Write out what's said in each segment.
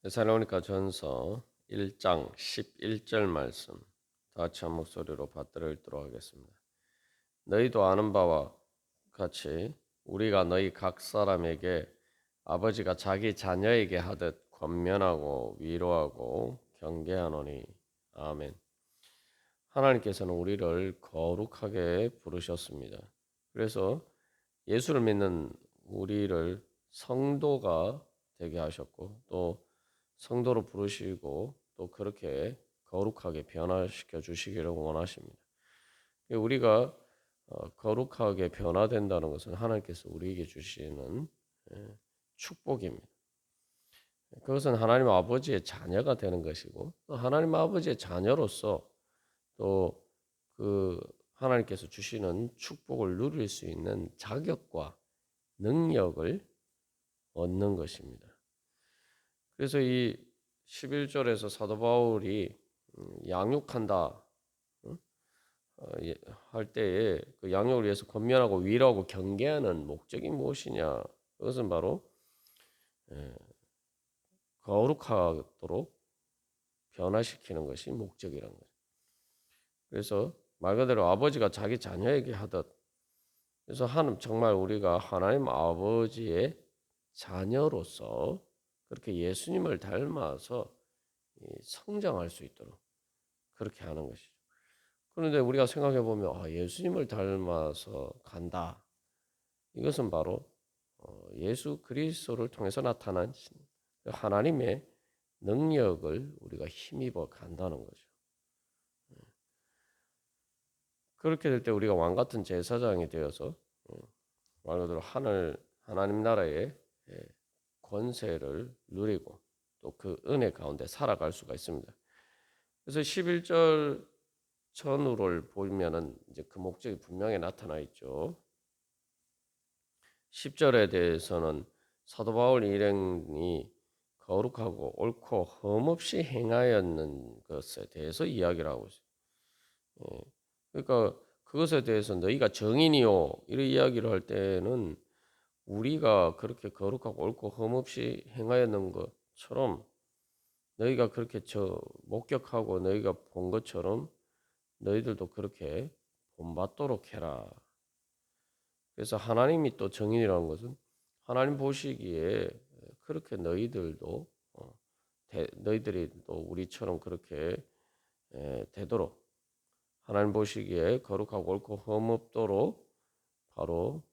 데살로니가 전서 1장 11절 말씀 다 같이 한 목소리로 받들어 읽도록 하겠습니다. 너희도 아는 바와 같이 우리가 너희 각 사람에게 아버지가 자기 자녀에게 하듯 권면하고 위로하고 경계하노니. 아멘. 하나님께서는 우리를 거룩하게 부르셨습니다. 그래서 예수를 믿는 우리를 성도가 되게 하셨고 또 성도로 부르시고 또 그렇게 거룩하게 변화시켜 주시기를 원하십니다. 우리가 거룩하게 변화된다는 것은 하나님께서 우리에게 주시는 축복입니다. 그것은 하나님 아버지의 자녀가 되는 것이고 또 하나님 아버지의 자녀로서 또 그 하나님께서 주시는 축복을 누릴 수 있는 자격과 능력을 얻는 것입니다. 그래서 이 11절에서 사도 바울이 양육한다 할 때에 그 양육을 위해서 권면하고 위로하고 경계하는 목적이 무엇이냐? 그것은 바로 거룩하도록 변화시키는 것이 목적이라는 거죠. 그래서 말 그대로 아버지가 자기 자녀에게 하듯, 그래서 정말 우리가 하나님 아버지의 자녀로서 그렇게 예수님을 닮아서 성장할 수 있도록 그렇게 하는 것이죠. 그런데 우리가 생각해 보면 예수님을 닮아서 간다. 이것은 바로 예수 그리스도를 통해서 나타난 하나님의 능력을 우리가 힘입어 간다는 거죠. 그렇게 될 때 우리가 왕 같은 제사장이 되어서 말 그대로 하나님 나라의 권세를 누리고 또 그 은혜 가운데 살아갈 수가 있습니다. 그래서 11절 전후를 보면은 이제 그 목적이 분명히 나타나 있죠. 10절에 대해서는 사도 바울 일행이 거룩하고 옳고 흠없이 행하였는 것에 대해서 이야기를 하고 있어요. 그러니까 그것에 대해서 너희가 정인이요 이런 이야기를 할 때는 우리가 그렇게 거룩하고 옳고 흠없이 행하였는 것처럼 너희가 그렇게 목격하고 너희가 본 것처럼 너희들도 그렇게 본받도록 해라. 그래서 하나님이 또 정인이라는 것은 하나님 보시기에 그렇게 너희들도 너희들이 또 우리처럼 그렇게 되도록 하나님 보시기에 거룩하고 옳고 흠없도록 바로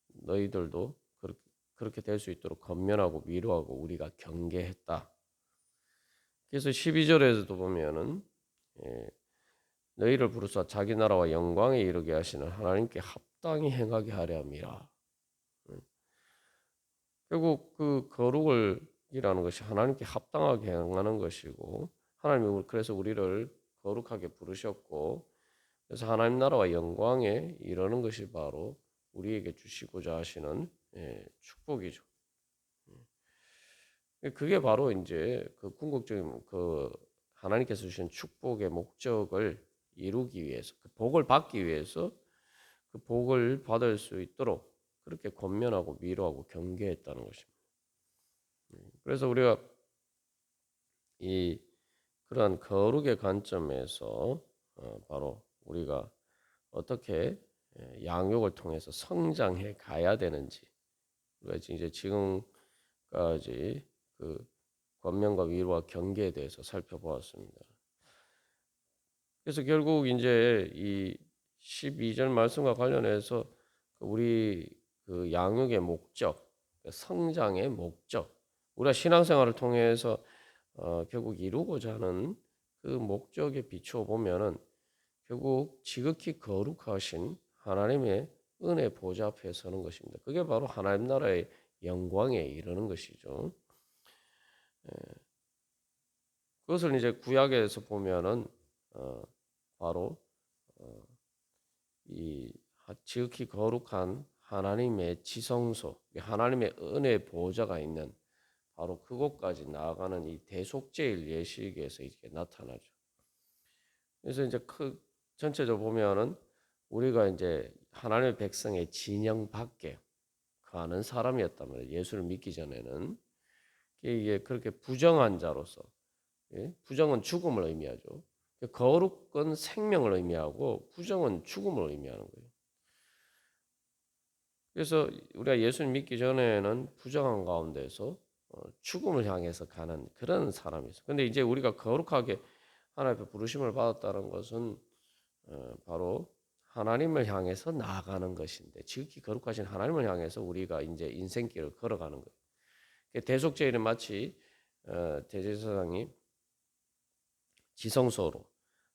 너희들도 그렇게 될 수 있도록 권면하고 위로하고 우리가 경계했다. 그래서 12절에서도 보면은 너희를 부르사 자기 나라와 영광에 이르게 하시는 하나님께 합당히 행하게 하려 함이라. 결국 그 거룩을 이라는 것이 하나님께 합당하게 행하는 것이고 하나님이 그래서 우리를 거룩하게 부르셨고 그래서 하나님 나라와 영광에 이르는 것이 바로 우리에게 주시고자 하시는 축복이죠. 그게 바로 이제 그 궁극적인 그 하나님께서 주신 축복의 목적을 이루기 위해서 그 복을 받기 위해서 그 복을 받을 수 있도록 그렇게 권면하고 위로하고 경계했다는 것입니다. 그래서 우리가 이 그러한 거룩의 관점에서 바로 우리가 어떻게 양육을 통해서 성장해 가야 되는지 우리가 이제 지금까지 그 권면과 위로와 경계에 대해서 살펴보았습니다. 그래서 결국 이제 이 12절 말씀과 관련해서 우리 그 양육의 목적, 성장의 목적, 우리가 신앙생활을 통해서 결국 이루고자 하는 그 목적에 비추어 보면은 결국 지극히 거룩하신 하나님의 은혜 보좌 앞에 서는 것입니다. 그게 바로 하나님 나라의 영광에 이르는 것이죠. 그것을 이제 구약에서 보면은 바로 이 지극히 거룩한 하나님의 지성소, 하나님의 은혜 보좌가 있는 바로 그곳까지 나아가는 이 대속죄일 예식에서 이렇게 나타나죠. 그래서 이제 전체적으로 보면은 우리가 이제 하나님의 백성의 진영 밖에 거하는 사람이었단 말이에요. 예수를 믿기 전에는. 이게 그렇게 부정한 자로서, 예? 부정은 죽음을 의미하죠. 거룩은 생명을 의미하고 부정은 죽음을 의미하는 거예요. 그래서 우리가 예수를 믿기 전에는 부정한 가운데서 죽음을 향해서 가는 그런 사람이 있어요. 근데 이제 우리가 거룩하게 하나님 앞에 부르심을 받았다는 것은 바로 하나님을 향해서 나아가는 것인데, 지극히 거룩하신 하나님을 향해서 우리가 이제 인생길을 걸어가는 거예요. 대속죄일은 마치 대제사장이 지성소로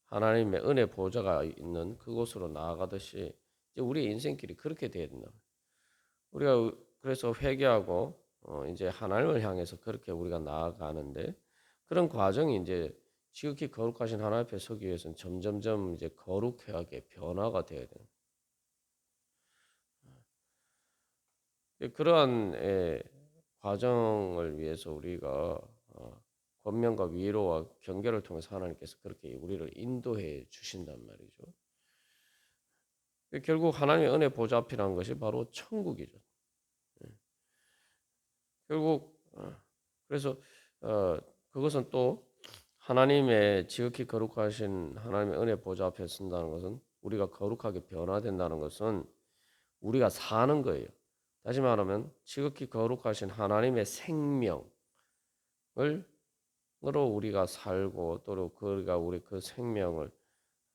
하나님의 은혜 보좌가 있는 그곳으로 나아가듯이 이제 우리의 인생길이 그렇게 돼야 된다. 우리가 그래서 회개하고 이제 하나님을 향해서 그렇게 우리가 나아가는데, 그런 과정이 이제 지극히 거룩하신 하나님 앞에 서기 위해서는 점점점 이제 거룩하게 변화가 되어야 돼요. 그러한 과정을 위해서 우리가 권면과 위로와 경계를 통해서 하나님께서 그렇게 우리를 인도해 주신단 말이죠. 결국 하나님의 은혜 보좌 앞이라는 것이 바로 천국이죠. 결국 그래서 그것은 또 하나님의 지극히 거룩하신 하나님의 은혜 보좌 앞에 쓴다는 것은, 우리가 거룩하게 변화된다는 것은 우리가 사는 거예요. 다시 말하면 지극히 거룩하신 하나님의 생명을 으로 우리가 살고, 또 그가 우리 그 생명을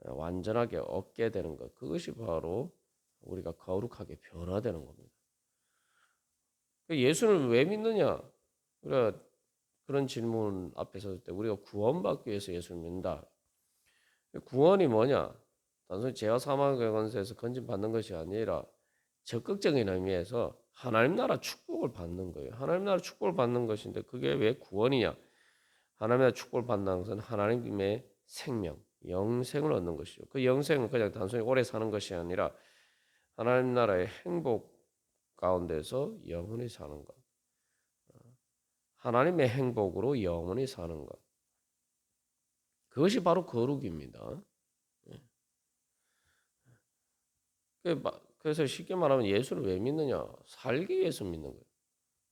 완전하게 얻게 되는 것, 그것이 바로 우리가 거룩하게 변화되는 겁니다. 예수를 왜 믿느냐? 우리가 그런 질문 앞에 설 때 우리가 구원받기 위해서 예수를 믿는다. 구원이 뭐냐? 단순히 죄와 사망의 권세에서 건진받는 것이 아니라 적극적인 의미에서 하나님 나라 축복을 받는 거예요. 하나님 나라 축복을 받는 것인데, 그게 왜 구원이냐? 하나님의 축복을 받는 것은 하나님의 생명, 영생을 얻는 것이죠. 그 영생은 그냥 단순히 오래 사는 것이 아니라 하나님 나라의 행복 가운데서 영원히 사는 것. 하나님의 행복으로 영원히 사는 것. 그것이 바로 거룩입니다. 그래서 쉽게 말하면 예수를 왜 믿느냐? 살기 위해서 믿는 거예요.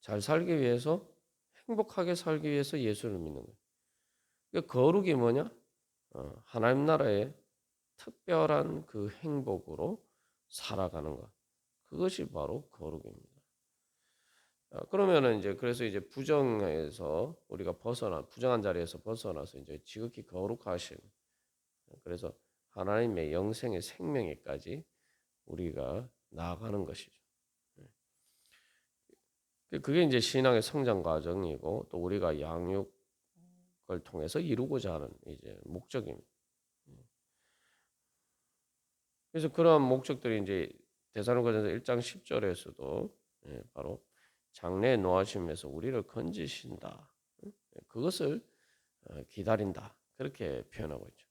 잘 살기 위해서, 행복하게 살기 위해서 예수를 믿는 거예요. 그 거룩이 뭐냐? 하나님 나라의 특별한 그 행복으로 살아가는 것. 그것이 바로 거룩입니다. 그러면은 이제 그래서 이제 부정에서 우리가 부정한 자리에서 벗어나서 이제 지극히 거룩하신, 그래서 하나님의 영생의 생명에까지 우리가 나아가는 것이죠. 그게 이제 신앙의 성장 과정이고, 또 우리가 양육을 통해서 이루고자 하는 이제 목적입니다. 그래서 그러한 목적들이 이제 데살로니가전서 1장 10절에서도 바로 장래의 노하심에서 우리를 건지신다. 그것을 기다린다. 그렇게 표현하고 있죠.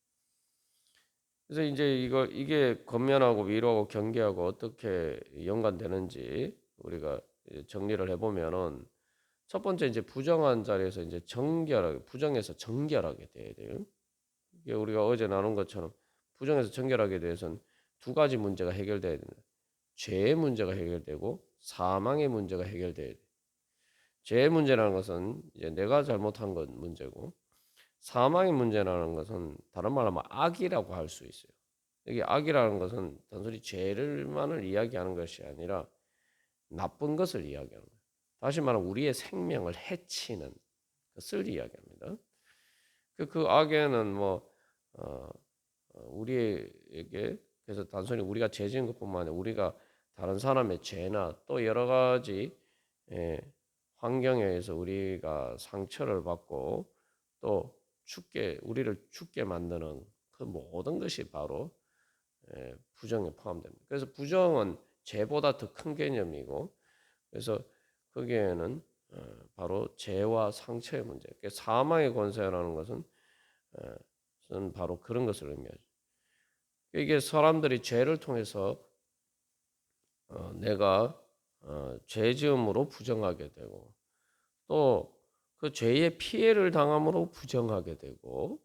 그래서 이제 이게 권면하고 위로하고 경계하고 어떻게 연관되는지 우리가 정리를 해보면은, 첫 번째 이제 부정한 자리에서 이제 부정에서 정결하게 돼야 돼요. 이게 우리가 어제 나눈 것처럼 부정에서 정결하게 돼서는 두 가지 문제가 해결돼야 된다. 죄의 문제가 해결되고 사망의 문제가 해결돼야 돼. 죄의 문제라는 것은 이제 내가 잘못한 것 문제고, 사망의 문제라는 것은 다른 말로 하면 악이라고 할 수 있어요. 여기 악이라는 것은 단순히 죄를만을 이야기하는 것이 아니라 나쁜 것을 이야기하는 거예요. 다시 말하면 우리의 생명을 해치는 것을 이야기합니다. 그 악에는 우리에게, 그래서 단순히 우리가 죄 지은 것뿐만 아니라 우리가 다른 사람의 죄나 또 여러 가지 환경에 의해서 우리가 상처를 받고 또 우리를 죽게 만드는 그 모든 것이 바로 부정에 포함됩니다. 그래서 부정은 죄보다 더 큰 개념이고, 그래서 거기에는 바로 죄와 상처의 문제, 사망의 권세라는 것은 바로 그런 것을 의미하죠. 이게 사람들이 죄를 통해서 내가 죄 지음으로 부정하게 되고, 또 그 죄의 피해를 당함으로 부정하게 되고,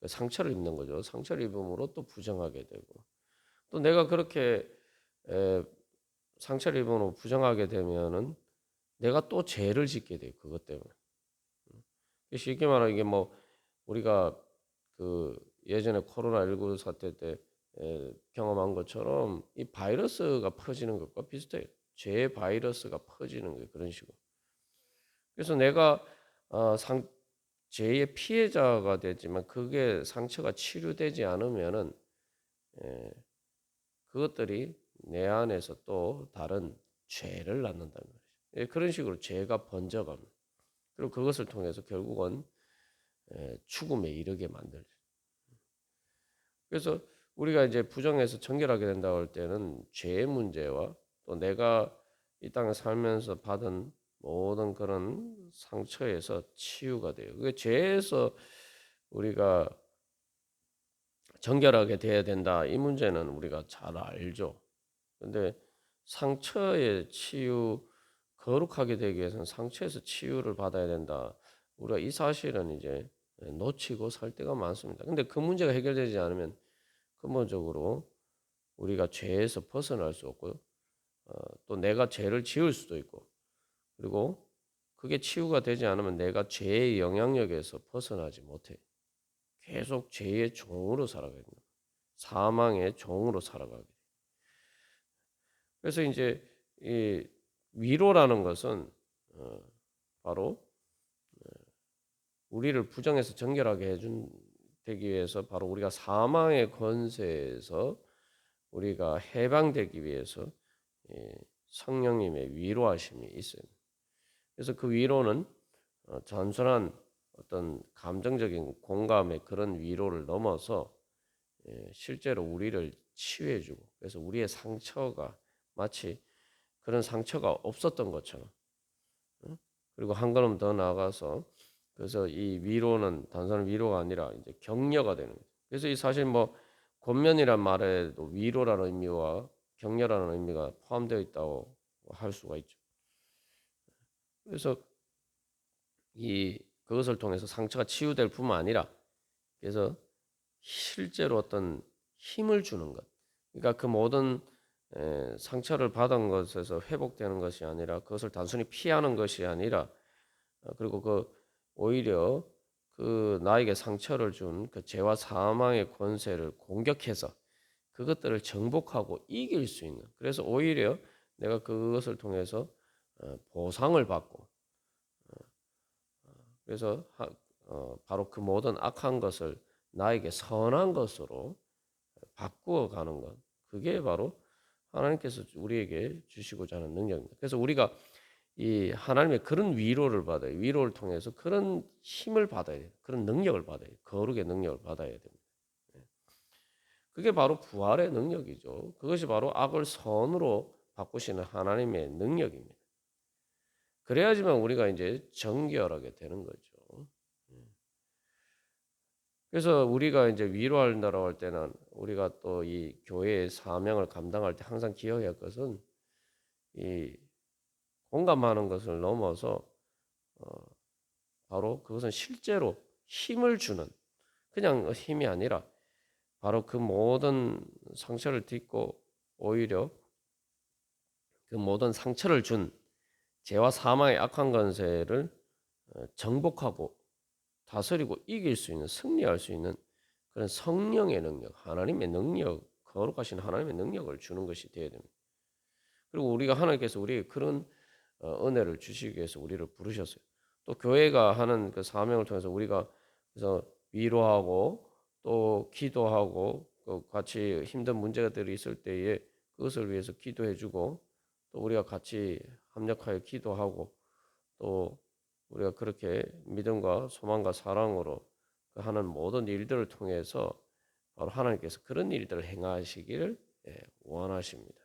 상처를 입는 거죠. 상처를 입음으로 또 부정하게 되고, 또 내가 그렇게 상처를 입음으로 부정하게 되면은 내가 또 죄를 짓게 돼요. 그것 때문에. 쉽게 말하면 이게 뭐 우리가 그 예전에 코로나19 사태 때 경험한 것처럼 이 바이러스가 퍼지는 것과 비슷해요. 죄 바이러스가 퍼지는 거예요. 그런 식으로. 그래서 내가 죄의 피해자가 되지만 그게 상처가 치료되지 않으면은 예, 그것들이 내 안에서 또 다른 죄를 낳는다는 거죠. 예, 그런 식으로 죄가 번져갑니다. 그리고 그것을 통해서 결국은 죽음에 이르게 만들죠. 그래서 우리가 이제 부정해서 정결하게 된다고 할 때는 죄의 문제와 또 내가 이 땅에 살면서 받은 모든 그런 상처에서 치유가 돼요. 그 죄에서 우리가 정결하게 돼야 된다. 이 문제는 우리가 잘 알죠. 근데 상처의 치유, 거룩하게 되기 위해서는 상처에서 치유를 받아야 된다. 우리가 이 사실은 이제 놓치고 살 때가 많습니다. 근데 그 문제가 해결되지 않으면 근본적으로 우리가 죄에서 벗어날 수 없고요. 또 내가 죄를 지을 수도 있고, 그리고 그게 치유가 되지 않으면 내가 죄의 영향력에서 벗어나지 못해. 계속 죄의 종으로 살아가야 됩니다. 사망의 종으로 살아가게 돼. 그래서 이제 이 위로라는 것은 바로 우리를 부정해서 정결하게 되기 위해서 바로 우리가 사망의 권세에서 우리가 해방되기 위해서 성령님의 위로하심이 있어요. 그래서 그 위로는 단순한 어떤 감정적인 공감의 그런 위로를 넘어서 실제로 우리를 치유해주고, 그래서 우리의 상처가 마치 그런 상처가 없었던 것처럼, 그리고 한 걸음 더 나아가서 그래서 이 위로는 단순한 위로가 아니라 이제 격려가 되는 거죠. 그래서 이 사실 뭐 권면이란 말에도 위로라는 의미와 격려라는 의미가 포함되어 있다고 할 수가 있죠. 그래서 이 그것을 통해서 상처가 치유될 뿐만 아니라 그래서 실제로 어떤 힘을 주는 것. 그러니까 그 모든 상처를 받은 것에서 회복되는 것이 아니라 그것을 단순히 피하는 것이 아니라 그리고 그 오히려 그 나에게 상처를 준 그 죄와 사망의 권세를 공격해서 그것들을 정복하고 이길 수 있는, 그래서 오히려 내가 그것을 통해서 보상을 받고 그래서 바로 그 모든 악한 것을 나에게 선한 것으로 바꾸어 가는 것, 그게 바로 하나님께서 우리에게 주시고자 하는 능력입니다. 그래서 우리가 이 하나님의 그런 위로를 받아요. 위로를 통해서 그런 힘을 받아야 돼요. 그런 능력을 받아야 돼요. 거룩의 능력을 받아야 됩니다. 그게 바로 부활의 능력이죠. 그것이 바로 악을 선으로 바꾸시는 하나님의 능력입니다. 그래야지만 우리가 이제 정결하게 되는 거죠. 그래서 우리가 이제 위로한다고 할 때는 우리가 또 이 교회의 사명을 감당할 때 항상 기억해야 할 것은 이 공감하는 것을 넘어서 바로 그것은 실제로 힘을 주는, 그냥 힘이 아니라 바로 그 모든 상처를 딛고 오히려 그 모든 상처를 준 죄와 사망의 악한 권세를 정복하고 다스리고 이길 수 있는, 승리할 수 있는 그런 성령의 능력, 하나님의 능력, 거룩하신 하나님의 능력을 주는 것이 되어야 됩니다. 그리고 우리가 하나님께서 우리에게 그런 은혜를 주시기 위해서 우리를 부르셨어요. 또 교회가 하는 그 사명을 통해서 우리가 그래서 위로하고 또 기도하고 또 같이 힘든 문제들이 있을 때에 그것을 위해서 기도해주고 또 우리가 같이 합력하여 기도하고 또 우리가 그렇게 믿음과 소망과 사랑으로 하는 모든 일들을 통해서 바로 하나님께서 그런 일들을 행하시기를 원하십니다.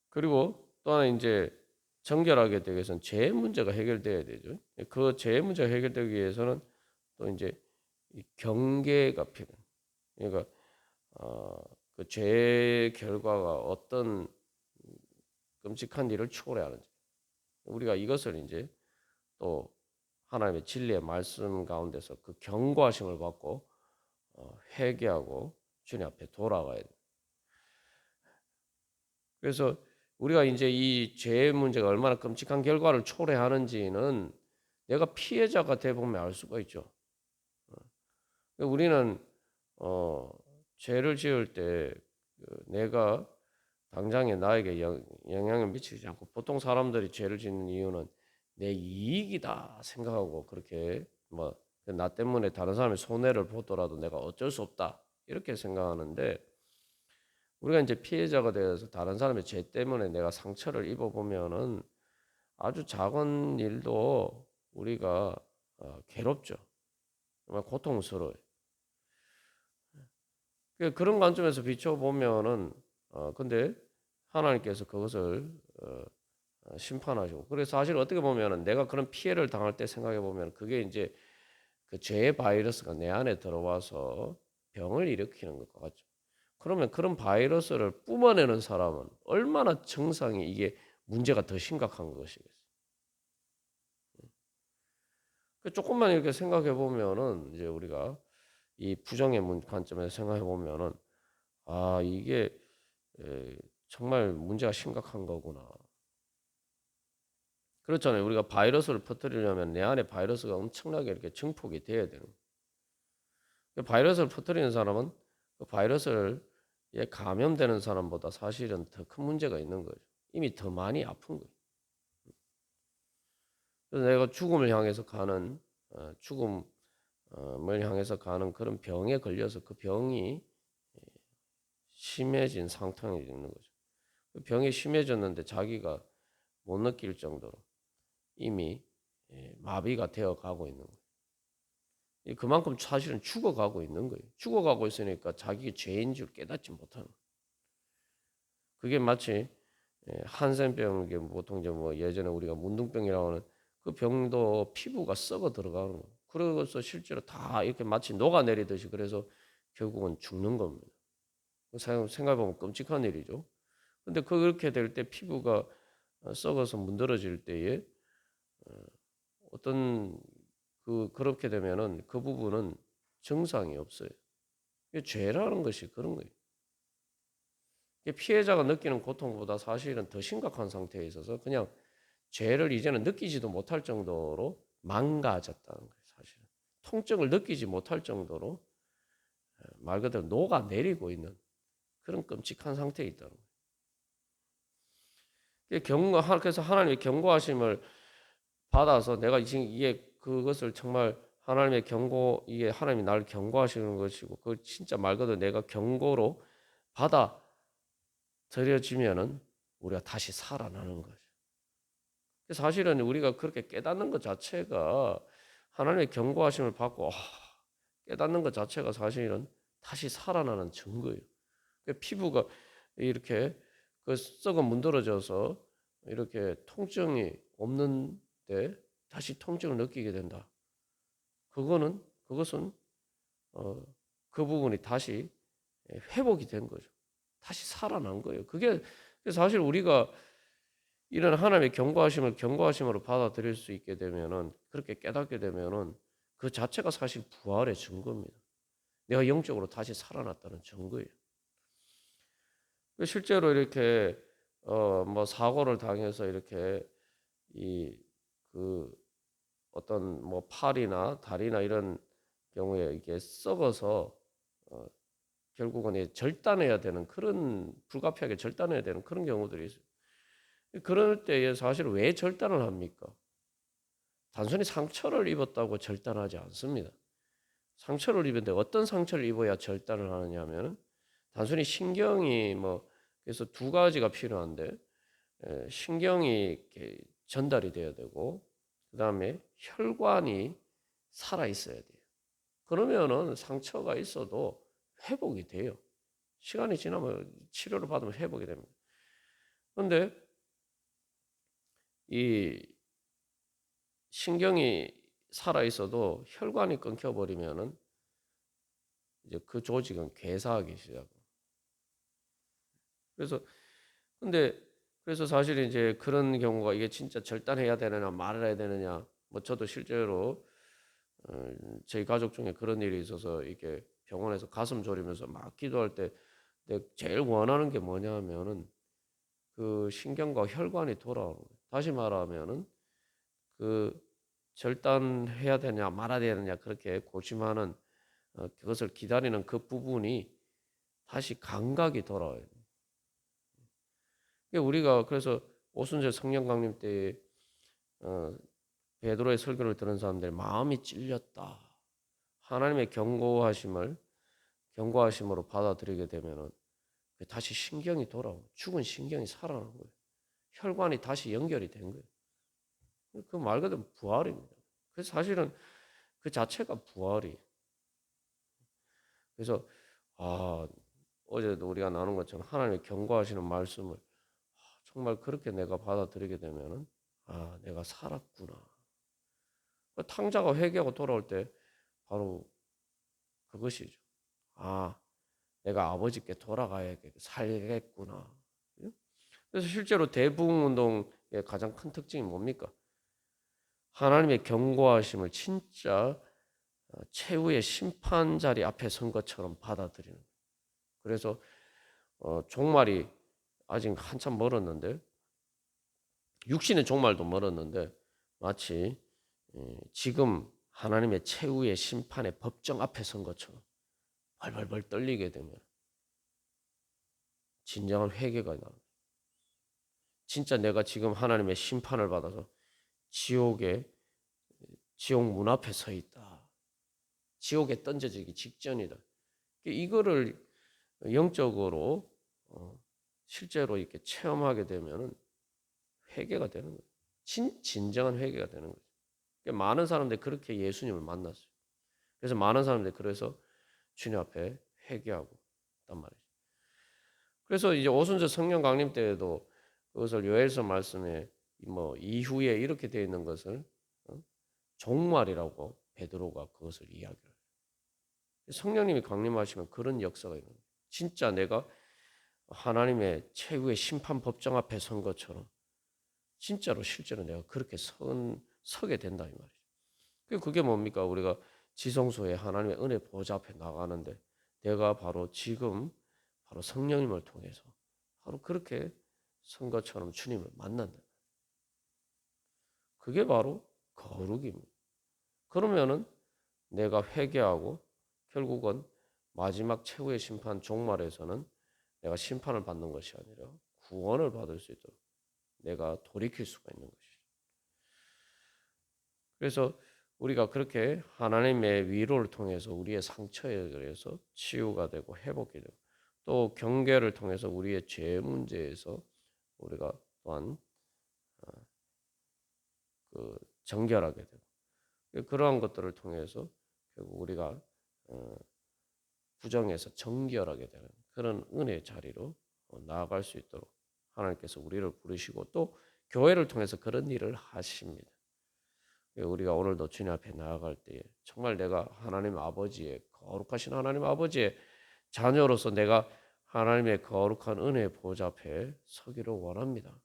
그리고 또 하나 이제 정결하게 되기 위해서는 죄 문제가 해결돼야 되죠. 그 죄 문제가 해결되기 위해서는 또 이제 이 경계가 필요해요. 그러니까 그 죄의 결과가 어떤 끔찍한 일을 초래하는지 우리가 이것을 이제 또 하나님의 진리의 말씀 가운데서 그 경고하심을 받고 회개하고 주님 앞에 돌아가야 돼요. 그래서 우리가 이제 이 죄의 문제가 얼마나 끔찍한 결과를 초래하는지는 내가 피해자가 돼 보면 알 수가 있죠. 우리는 어, 죄를 지을 때 내가 당장에 나에게 영향을 미치지 않고 보통 사람들이 죄를 짓는 이유는 내 이익이다 생각하고 그렇게 뭐 나 때문에 다른 사람의 손해를 보더라도 내가 어쩔 수 없다 이렇게 생각하는데 우리가 이제 피해자가 되어서 다른 사람의 죄 때문에 내가 상처를 입어보면은 아주 작은 일도 우리가 괴롭죠. 정말 고통스러워요. 그런 관점에서 비춰보면은 근데 하나님께서 그것을 심판하시고 그래서 사실 어떻게 보면은 내가 그런 피해를 당할 때 생각해 보면 그게 이제 그 죄의 바이러스가 내 안에 들어와서 병을 일으키는 것 같죠. 그러면 그런 바이러스를 뿜어내는 사람은 얼마나 증상이 이게 문제가 더 심각한 것이겠어요. 조금만 이렇게 생각해 보면은 이제 우리가 이 부정의 관점에서 생각해 보면은 아 이게 정말 문제가 심각한 거구나. 그렇잖아요. 우리가 바이러스를 퍼뜨리려면 내 안에 바이러스가 엄청나게 이렇게 증폭이 돼야 되는 거예요. 바이러스를 퍼뜨리는 사람은 그 바이러스를 감염되는 사람보다 사실은 더 큰 문제가 있는 거죠. 이미 더 많이 아픈 거예요. 그래서 내가 죽음을 향해서 가는 죽음을 향해서 가는 그런 병에 걸려서 그 병이 심해진 상태에 있는 거죠. 그 병이 심해졌는데 자기가 못 느낄 정도로 이미 마비가 되어 가고 있는 거예요. 그만큼 사실은 죽어가고 있는 거예요. 죽어가고 있으니까 자기 죄인 줄 깨닫지 못하는 거예요. 그게 마치 한센병, 이게 보통 이제 뭐 예전에 우리가 문둥병이라고 하는 그 병도 피부가 썩어 들어가는 거예요. 그래서 실제로 다 이렇게 마치 녹아내리듯이 그래서 결국은 죽는 겁니다. 생각해보면 끔찍한 일이죠. 근데 그렇게 될 때 피부가 썩어서 문드러질 때에 어떤 그렇게 되면은 그 부분은 증상이 없어요. 이게 죄라는 것이 그런 거예요. 피해자가 느끼는 고통보다 사실은 더 심각한 상태에 있어서 그냥 죄를 이제는 느끼지도 못할 정도로 망가졌다는 거예요. 사실은 통증을 느끼지 못할 정도로 말 그대로 녹아내리고 있는 그런 끔찍한 상태에 있다는 거예요. 그래서 하나님의 경고하심을 받아서 내가 지금 이게 그것을 정말 하나님의 경고, 이게 하나님이 나를 경고하시는 것이고 그걸 진짜 말 그대로 내가 경고로 받아들여지면은 우리가 다시 살아나는 거죠. 사실은 우리가 그렇게 깨닫는 것 자체가 하나님의 경고하심을 받고 깨닫는 것 자체가 사실은 다시 살아나는 증거예요. 피부가 이렇게 그 썩어 문드러져서 이렇게 통증이 없는데 다시 통증을 느끼게 된다. 그것은 그 부분이 다시 회복이 된 거죠. 다시 살아난 거예요. 그게 사실 우리가 이런 하나님의 경고하심으로 받아들일 수 있게 되면은 그렇게 깨닫게 되면은 그 자체가 사실 부활의 증거입니다. 내가 영적으로 다시 살아났다는 증거예요. 실제로 이렇게 뭐 사고를 당해서 이렇게 이 그 어떤 뭐 팔이나 다리나 이런 경우에 이게 썩어서 결국은 절단해야 되는 그런 불가피하게 절단해야 되는 그런 경우들이 있어요. 그럴 때에 사실 왜 절단을 합니까? 단순히 상처를 입었다고 절단하지 않습니다. 상처를 입었는데 어떤 상처를 입어야 절단을 하느냐 하면 단순히 신경이 뭐 그래서 두 가지가 필요한데 신경이 전달이 돼야 되고 그다음에 혈관이 살아 있어야 돼요. 그러면은 상처가 있어도 회복이 돼요. 시간이 지나면 치료를 받으면 회복이 됩니다. 그런데 이 신경이 살아 있어도 혈관이 끊겨 버리면은 이제 그 조직은 괴사하기 시작해요. 그래서 근데 그래서 사실 이제 그런 경우가 이게 진짜 절단해야 되느냐 말아야 되느냐 뭐 저도 실제로 저희 가족 중에 그런 일이 있어서 이렇게 병원에서 가슴 졸이면서 막 기도할 때 내가 제일 원하는 게 뭐냐 하면은 그 신경과 혈관이 돌아오는 거예요. 다시 말하면은 그 절단해야 되냐 말아야 되느냐 그렇게 고심하는 그것을 기다리는 그 부분이 다시 감각이 돌아와요. 우리가 그래서 오순절 성령 강림 때 어, 베드로의 설교를 들은 사람들 마음이 찔렸다. 하나님의 경고하심으로 받아들이게 되면은 다시 신경이 돌아오고 죽은 신경이 살아나는 거예요. 혈관이 다시 연결이 된 거예요. 그 말 그대로 부활입니다. 그래서 사실은 그 자체가 부활이. 그래서 어제도 우리가 나눈 것처럼 하나님의 경고하시는 말씀을 정말 그렇게 내가 받아들이게 되면은 내가 살았구나. 탕자가 회개하고 돌아올 때 바로 그것이죠. 내가 아버지께 돌아가야 살겠구나. 그래서 실제로 대부흥운동의 가장 큰 특징이 뭡니까? 하나님의 경고하심을 진짜 최후의 심판 자리 앞에 선 것처럼 받아들이는 거예요. 그래서 종말이 아직 한참 멀었는데 육신의 종말도 멀었는데 마치 지금 하나님의 최후의 심판의 법정 앞에 선 것처럼 벌벌벌 떨리게 되면 진정한 회개가 나옵니다. 진짜 내가 지금 하나님의 심판을 받아서 지옥 문 앞에 서 있다. 지옥에 던져지기 직전이다. 이거를 영적으로 실제로 이렇게 체험하게 되면은 회개가 되는 거예요. 진정한 회개가 되는 거죠. 많은 사람들이 그렇게 예수님을 만났어요. 그래서 많은 사람들이 그래서 주님 앞에 회개하고 있단 말이죠. 그래서 이제 오순절 성령 강림 때에도 그것을 요엘서 말씀에 이후에 이렇게 되어 있는 것을 종말이라고 베드로가 그것을 이야기를 해요. 성령님이 강림하시면 그런 역사가 있는 거예요. 진짜 내가 하나님의 최후의 심판 법정 앞에 선 것처럼 진짜로 실제로 내가 그렇게 서게 된다 이 말이죠. 그게 뭡니까? 우리가 지성소에 하나님의 은혜 보좌 앞에 나가는데 내가 바로 지금 바로 성령님을 통해서 바로 그렇게 선 것처럼 주님을 만난다. 그게 바로 거룩입니다. 그러면은 내가 회개하고 결국은 마지막 최후의 심판 종말에서는 내가 심판을 받는 것이 아니라 구원을 받을 수 있도록 내가 돌이킬 수가 있는 것이죠. 그래서 우리가 그렇게 하나님의 위로를 통해서 우리의 상처에 대해서 치유가 되고 회복이 되고 또 경계를 통해서 우리의 죄 문제에서 우리가 또한 정결하게 되고 그러한 것들을 통해서 결국 우리가 부정에서 정결하게 되는 그런 은혜의 자리로 나아갈 수 있도록 하나님께서 우리를 부르시고 또 교회를 통해서 그런 일을 하십니다. 우리가 오늘도 주님 앞에 나아갈 때에 정말 내가 하나님 아버지의 거룩하신 하나님 아버지의 자녀로서 내가 하나님의 거룩한 은혜의 보좌 앞에 서기를 원합니다.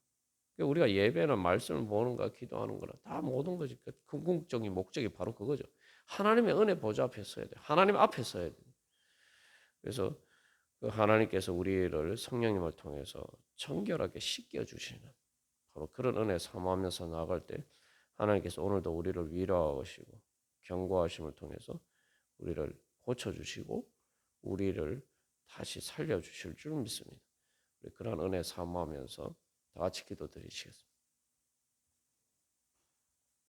우리가 예배나 말씀을 보는 거 기도하는 거나 다 모든 것이 궁극적인 목적이 바로 그거죠. 하나님의 은혜 보좌 앞에 서야 돼. 하나님 앞에 서야 돼. 그래서 그 하나님께서 우리를 성령님을 통해서 정결하게 씻겨 주시는 바로 그런 은혜 사모하면서 나아갈 때 하나님께서 오늘도 우리를 위로하시고 경고하심을 통해서 우리를 고쳐주시고 우리를 다시 살려주실 줄 믿습니다. 그런 은혜 사모하면서 다 같이 기도드리시겠습니다.